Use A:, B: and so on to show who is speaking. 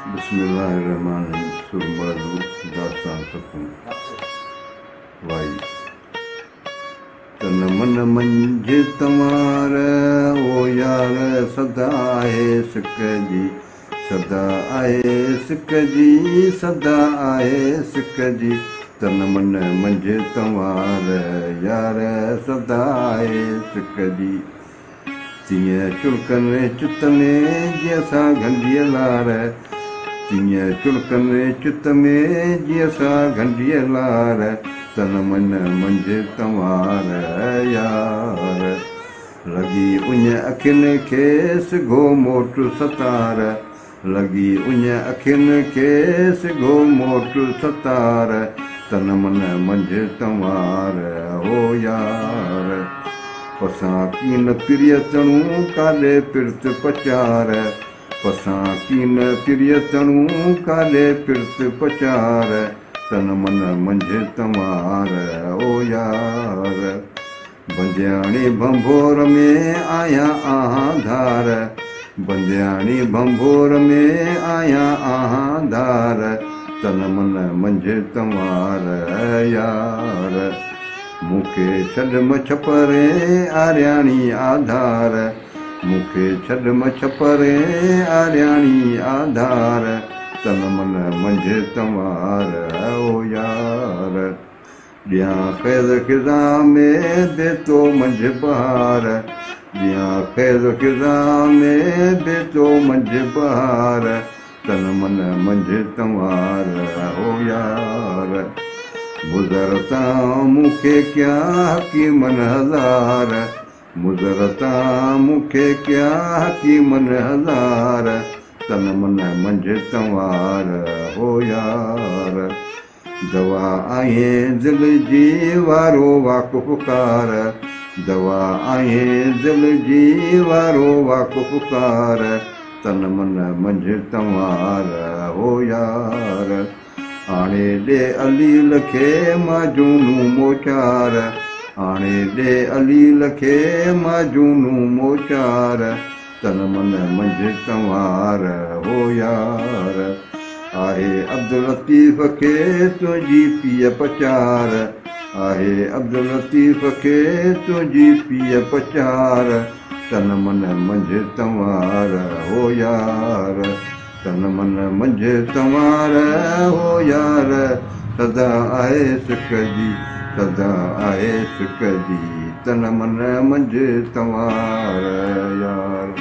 A: बिस्मिल्लाहिर्रहमानिर्रहीम। सुरमरदू दास्तान सत्संग वाई तन मन मंझ तमार ओ यार सदा आहे सिक जी, सदा आहे सिक जी, सदा आहे सिक जी। तन मन मंझ तमार यार सदा आहे सिक जी। तीअं चुड़कनि चित में जीअं सा घंडीअ लार, तीअं चुड़कनि चित में जीअं सा घंडीअ लार। तन मन मंझि तंवार यार, लॻी उञ अखियुनि खे सिघो मोट सतार, लॻी उञ अखियुनि खे सिघो मोट सतार। तन मन मंझि तंवार हो यार, पसां कीन प्रिय तणूं काॾे पिर्त पचार, पसां कीन प्रिय तणूं काॾे पिर्त पचार। तन मन मंझि तंवार ओ यार, बंदियाणी भंभोर में आहियां आहां धार, बंदियाणी भंभोर में आहियां आहां धार। तन मन मंझि तंवार यार, मूंखे छॾ मछपरे आरियाणी आधार, मूंखे छॾ मछपरे आरियाणी आधार। तन मन मंझि तंवार ओ यार, ॾियां ख़ैर ख़िज़ा में बेतो मंझि बहार, ॾियां ख़ैर ख़िज़ा में बेतो मंझि बहार। तन मन मंझि तंवार ओ यार, मुज़रता मूंखे क्या हकीमन हज़ार, मुज़रता मूंखे क्या हकीमन हज़ार। तन मन मंझि तंवार हो यार, दवा आहीं दिल जी वारो वाक़ुफ़कार, दवा आहीं दिल जी वारो वाक़ुफ़कार। तन मन मंझि तंवार हो यार, हाणे ॾे अलील खे माजूनू मोचार, हाणे ॾे अलील खे माजूनू मोचार। तन मन मंझि तंवार हो यार, आहे अब्दुल लतीफ़ खे तुंहिंजी पीअ पचार, आहे अब्दुल लतीफ़ खे तुंहिंजी पीअ पचार। तन मन मंझि तंवार हो यार, तन मन मंझि तंवार हो यार। सदा आहे सिक जी, सदा आहे सिक जी। तन मन मंझि तंवार यार।